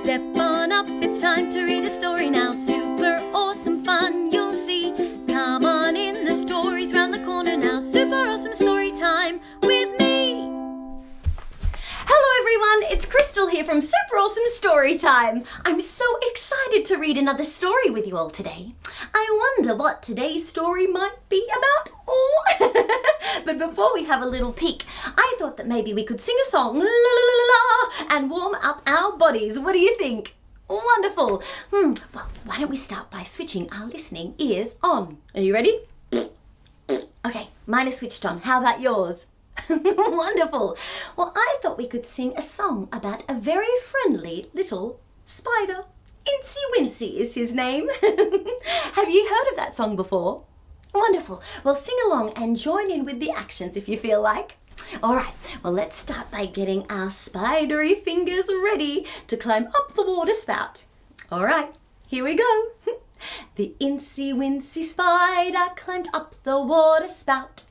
Step on up, it's time to read a story now. Super awesome fun you'll see. Come on in, the story's round the corner now. Super awesome story time with me. Hello everyone, it's Crystal here from Super Awesome Storytime. I'm so excited to read another story with you all today. I wonder what today's story might be about. But before we have a little peek, I thought that maybe we could sing a song, la la la la, and warm up our bodies. What do you think? Wonderful. Well, why don't we start by switching our listening ears on? Are you ready? Okay, mine is switched on. How about yours? Wonderful. Well, I thought we could sing a song about a very friendly little spider. Incy Wincy is his name. Have you heard of that song before? Wonderful. Well, sing along and join in with the actions if you feel like. All right, well, let's start by getting our spidery fingers ready to climb up the water spout. All right, here we go. The Incy Wincy spider climbed up the water spout.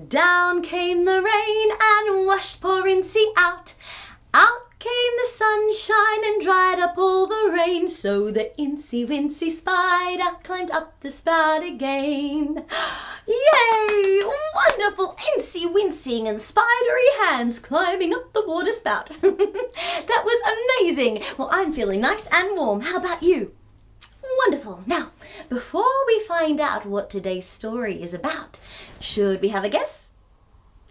Down came the rain and washed poor Incy out. Out came the sunshine and dried up all the rain. So the Incy Wincy spider climbed up the spout again. Yay! Wonderful Incy Wincing and spidery hands climbing up the water spout. That was amazing. Well, I'm feeling nice and warm. How about you? Wonderful. Now, before we find out what today's story is about, should we have a guess?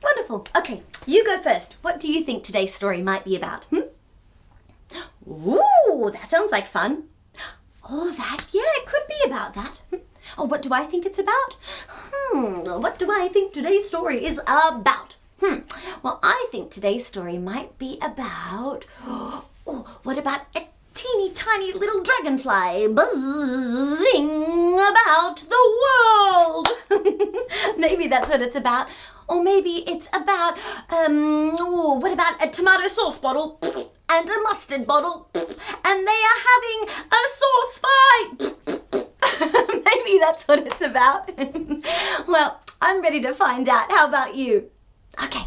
Wonderful. Okay, you go first. What do you think today's story might be about? Ooh, that sounds like fun. Oh, that? Yeah, it could be about that. Oh, what do I think it's about? What do I think today's story is about? Well, I think today's story might be about... Oh, what about a teeny tiny little dragonfly buzzing about the world? Maybe that's what it's about. Or maybe it's about, what about a tomato sauce bottle and a mustard bottle and they are having a sauce fight? Maybe that's what it's about. Well, I'm ready to find out. How about you? Okay,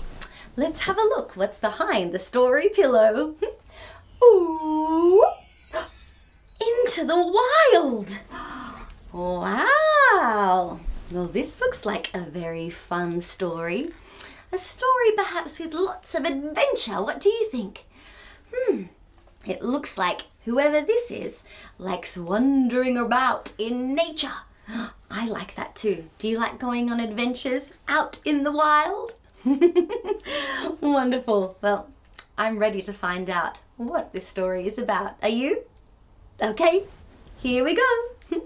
let's have a look. What's behind the story pillow? Ooh, into the wild. Wow. Well, this looks like a very fun story. A story perhaps with lots of adventure. What do you think? It looks like whoever this is likes wandering about in nature. I like that too. Do you like going on adventures out in the wild? Wonderful. Well, I'm ready to find out what this story is about. Are you? Okay, here we go.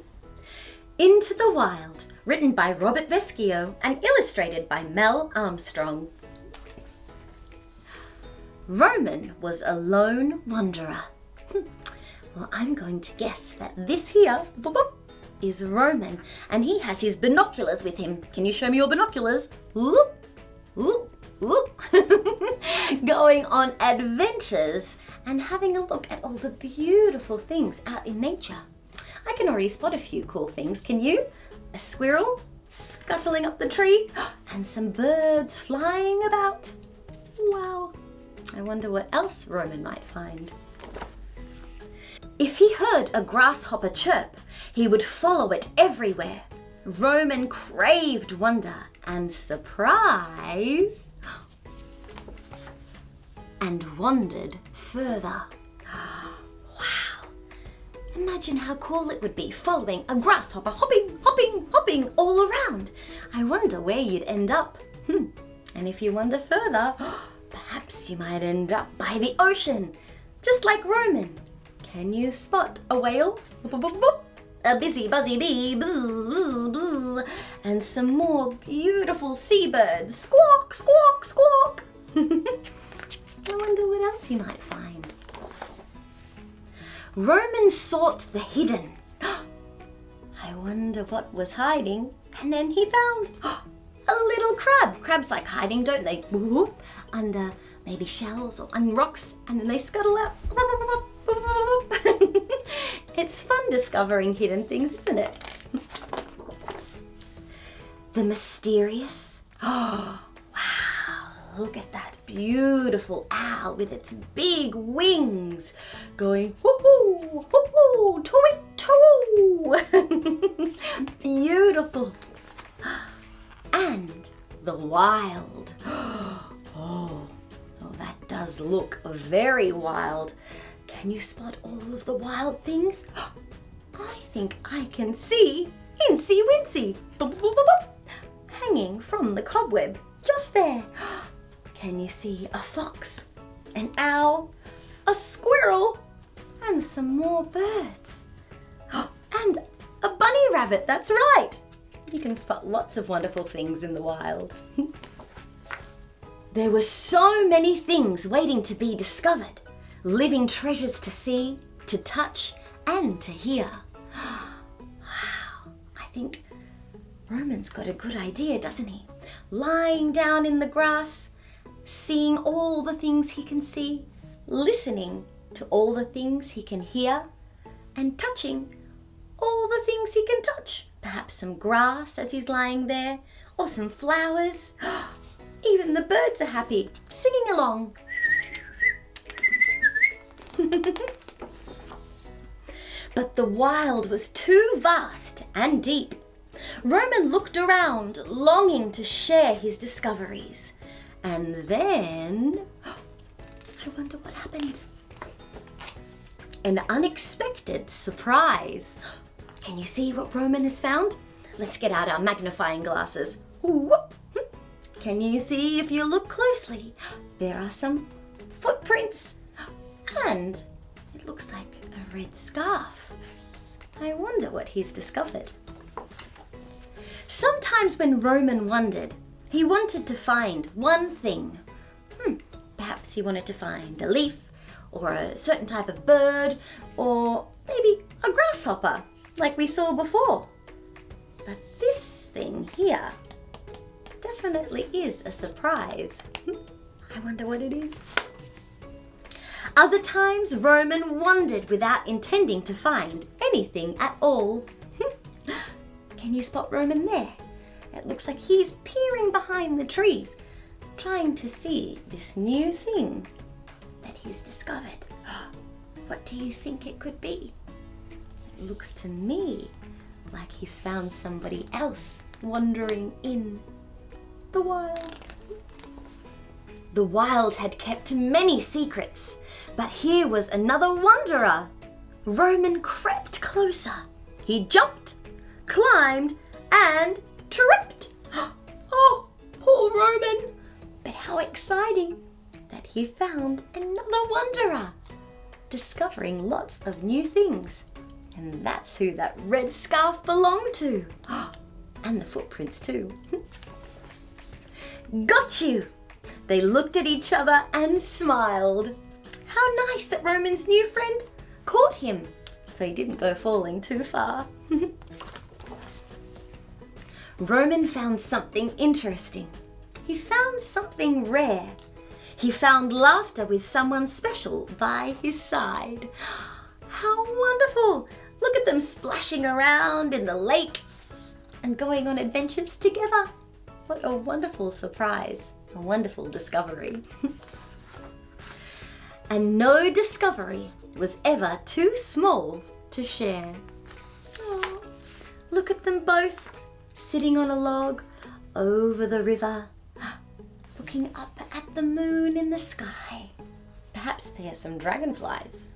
Into the Wild, written by Robert Vescio and illustrated by Mel Armstrong. Roman was a lone wanderer. Well, I'm going to guess that this here is Roman and he has his binoculars with him. Can you show me your binoculars? Whoop, whoop, whoop. Going on adventures and having a look at all the beautiful things out in nature. I can already spot a few cool things, can you? A squirrel scuttling up the tree and some birds flying about. Wow, I wonder what else Roman might find. If he heard a grasshopper chirp, he would follow it everywhere. Roman craved wonder and surprise and wandered further. Imagine how cool it would be following a grasshopper hopping, hopping, hopping all around. I wonder where you'd end up. And if you wander further, perhaps you might end up by the ocean, just like Roman. Can you spot a whale? A busy buzzy bee, bzz, bzz, bzz, and some more beautiful seabirds. Squawk, squawk, squawk. I wonder what else you might find. Roman sought the hidden. I wonder what was hiding. And then he found a little crab. Crabs like hiding, don't they? Under maybe shells or on rocks, and then they scuttle out. It's fun discovering hidden things, isn't it? The mysterious. Wow, look at that beautiful owl with its big wings going whoo Hoo-hoo, to-it-to. Beautiful. And the wild. Oh, that does look very wild. Can you spot all of the wild things? I think I can see Incy Wincy hanging from the cobweb just there. Can you see a fox, an owl, a squirrel, and some more birds? And a bunny rabbit, that's right. You can spot lots of wonderful things in the wild. There were so many things waiting to be discovered. Living treasures to see, to touch, and to hear. Wow, I think Roman's got a good idea, doesn't he? Lying down in the grass, seeing all the things he can see, listening to all the things he can hear, and touching all the things he can touch. Perhaps some grass as he's lying there, or some flowers. Even the birds are happy, singing along. But the wild was too vast and deep. Roman looked around, longing to share his discoveries. And then, I wonder what happened. An unexpected surprise. Can you see what Roman has found? Let's get out our magnifying glasses. Ooh. Can you see if you look closely? There are some footprints. And it looks like a red scarf. I wonder what he's discovered. Sometimes when Roman wondered, he wanted to find one thing. Perhaps he wanted to find a leaf, or a certain type of bird, or maybe a grasshopper, like we saw before. But this thing here definitely is a surprise. I wonder what it is. Other times, Roman wandered without intending to find anything at all. Can you spot Roman there? It looks like he's peering behind the trees, trying to see this new thing that he's discovered. What do you think it could be? It looks to me like he's found somebody else wandering in the wild. The wild had kept many secrets, but here was another wanderer. Roman crept closer. He jumped, climbed, and tripped. Oh, poor Roman. But how exciting that he found another wanderer, discovering lots of new things. And that's who that red scarf belonged to. And the footprints too. Got you! They looked at each other and smiled. How nice that Roman's new friend caught him, so he didn't go falling too far. Roman found something interesting. He found something rare. He found laughter with someone special by his side. How wonderful! Look at them splashing around in the lake and going on adventures together. What a wonderful surprise, a wonderful discovery. And no discovery was ever too small to share. Oh, look at them both sitting on a log over the river, looking up at the moon in the sky. Perhaps there are some dragonflies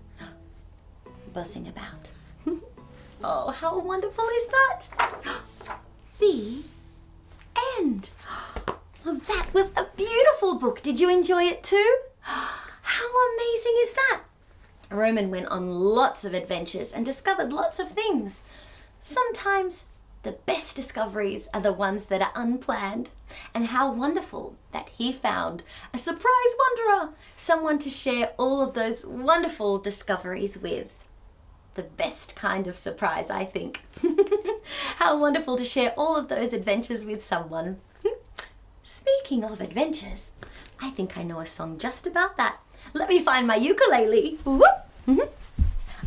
buzzing about. Oh, how wonderful is that? The end. Well, that was a beautiful book. Did you enjoy it too? How amazing is that? Roman went on lots of adventures and discovered lots of things. Sometimes the best discoveries are the ones that are unplanned. And how wonderful that he found a surprise wanderer, someone to share all of those wonderful discoveries with. The best kind of surprise, I think. How wonderful to share all of those adventures with someone. Speaking of adventures, I think I know a song just about that. Let me find my ukulele. Whoop.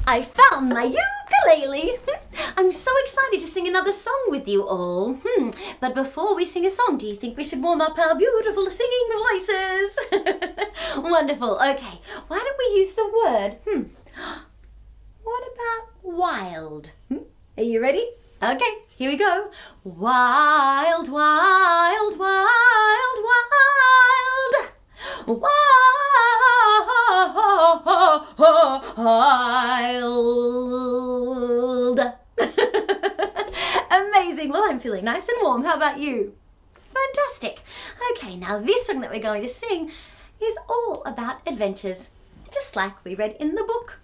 I found my ukulele. I'm so excited to sing another song with you all. But before we sing a song, do you think we should warm up our beautiful singing voices? Wonderful. Okay, why don't we use the word What about wild? Are you ready? Okay, here we go. Wild, wild, wild, wild. Wild. Amazing. Well, I'm feeling nice and warm. How about you? Fantastic. Okay, now this song that we're going to sing is all about adventures, just like we read in the book.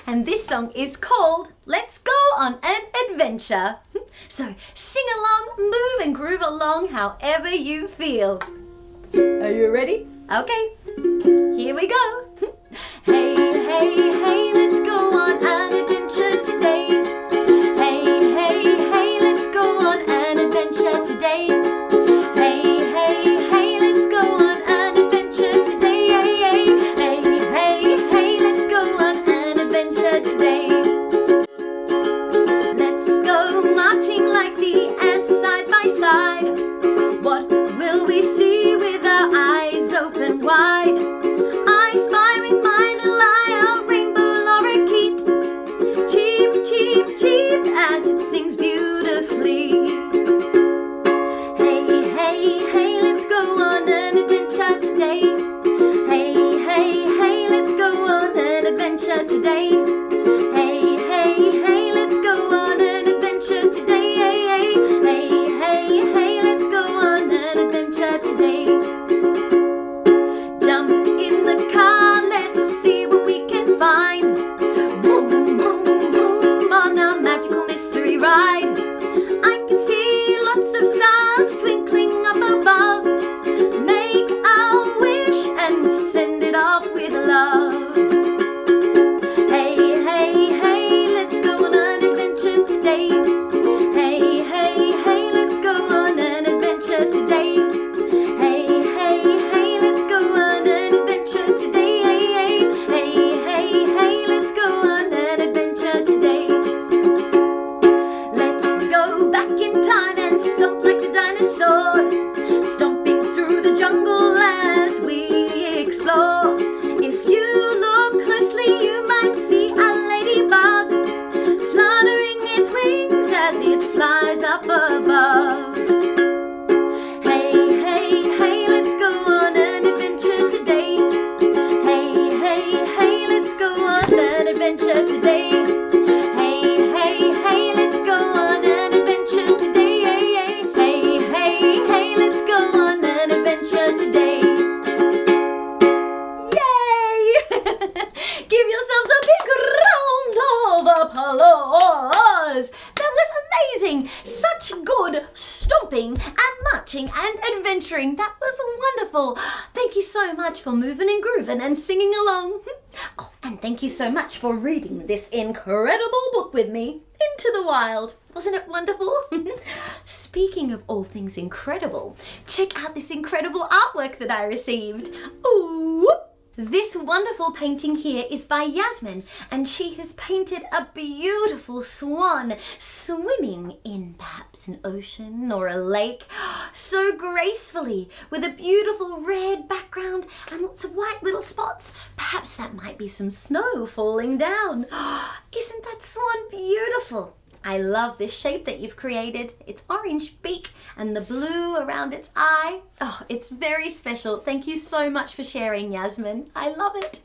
And this song is called Let's Go on an Adventure. So sing along, move and groove along however you feel. Are you ready? Okay, here we go. Hey, hey, hey, let's go on an adventure today. Hey, hey, hey, let's go on an adventure today. Hey, hey, hey, let's go on an adventure today. Hey, hey, hey, hey, let's go on an adventure today. Let's go marching like the ants side by side. What will we see with our eyes open wide? I spy with my little eye a rainbow lorikeet. Cheep, cheep, cheep as it sings beautifully. Hey, hey, hey, let's go on an adventure today. Hey, hey, hey, let's go on an adventure today. Hey, hey, hey, let's go on an adventure today. Hey, hey, hey, hey, hey, let's go on an adventure today. Jump in the car, let's see what we can find. Boom, boom, boom on our magical mystery ride. I can see lots of stars twinkling up above. Make our wish and send it off with love. Hey, hey, hey, let's go on an adventure today. Hey, hey, hey, let's go on an adventure today. Hey, hey, hey, let's go on an adventure today. Hey, hey, hey, hey, hey, let's go on an adventure today. Let's go back in time and stomp like the dinosaurs, stomping through the jungle as we explore. If you look closely, you might see a ladybug fluttering its wings as it flies up above. Hey, hey, hey, let's go on an adventure today. Hey, hey, hey, let's go on an adventure today. Hey, hey, hey, let's go on an adventure today. Hey, hey, hey, hey, let's go on an adventure today. Yay! Give yourselves a big round of applause. That was amazing. Such good stomping and marching and adventuring. That was wonderful. Thank you so much for moving and grooving and singing along. Oh, and thank you so much for reading this incredible book with me, Into the Wild. Wasn't it wonderful? Speaking of all things incredible, check out this incredible artwork that I received. Ooh! This wonderful painting here is by Yasmin, and she has painted a beautiful swan swimming in perhaps an ocean or a lake, so gracefully, with a beautiful red background and lots of white little spots. Perhaps that might be some snow falling down. Isn't that swan beautiful? I love this shape that you've created. Its orange beak and the blue around its eye. Oh, it's very special. Thank you so much for sharing, Yasmin. I love it.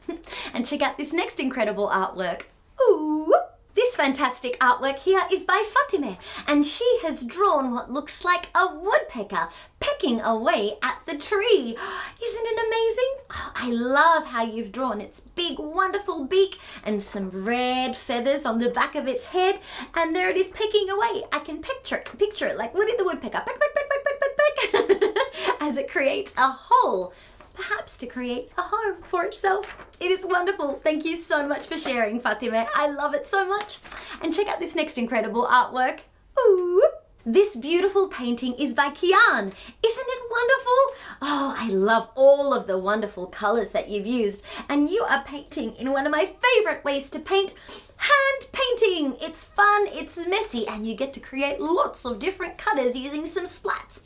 And check out this next incredible artwork. Ooh! This fantastic artwork here is by Fatemeh, and she has drawn what looks like a woodpecker pecking away at the tree. Isn't it amazing? Oh, I love how you've drawn its big wonderful beak and some red feathers on the back of its head, and there it is pecking away. I can picture it like Woody the Woodpecker, peck, peck, peck, peck, peck, peck, peck, as it creates a hole, perhaps to create a home for itself. It is wonderful. Thank you so much for sharing, Fatemeh. I love it so much. And check out this next incredible artwork. Ooh! This beautiful painting is by Kiyaan. Isn't it wonderful? Oh, I love all of the wonderful colors that you've used. And you are painting in one of my favorite ways to paint, hand painting. It's fun, it's messy, and you get to create lots of different colors using some splats,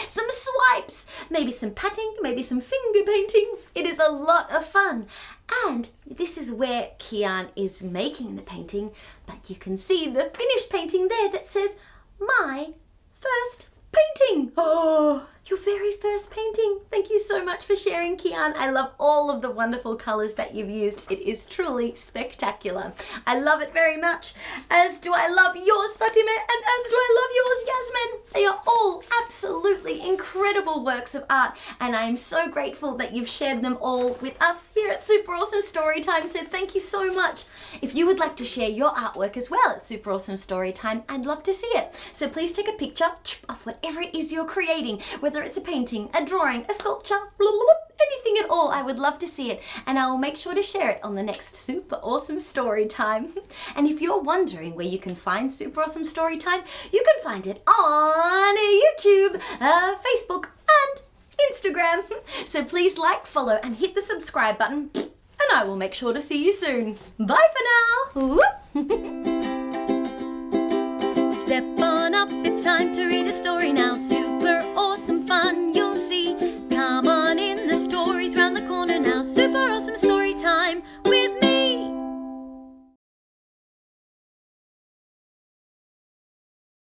some swipes, maybe some patting, maybe some finger painting. It is a lot of fun. And this is where Kiyaan is making the painting, but you can see the finished painting there that says, my first painting. Oh, your very first painting. Thank you so much for sharing, Kiyaan. I love all of the wonderful colours that you've used. It is truly spectacular. I love it very much, as do I love yours, Fatemeh, and as do I love yours, Yasmin. They are all absolutely incredible works of art, and I am so grateful that you've shared them all with us here at Super Awesome Storytime, so thank you so much. If you would like to share your artwork as well at Super Awesome Storytime, I'd love to see it. So please take a picture of whatever it is you're creating, whether it's a painting, a drawing, a sculpture, blah, blah, blah, anything at all. I would love to see it, and I will make sure to share it on the next Super Awesome Storytime. And if you're wondering where you can find Super Awesome Storytime, you can find it on YouTube, Facebook, and Instagram. So please like, follow, and hit the subscribe button, and I will make sure to see you soon. Bye for now. Step on up, it's time to read a story now.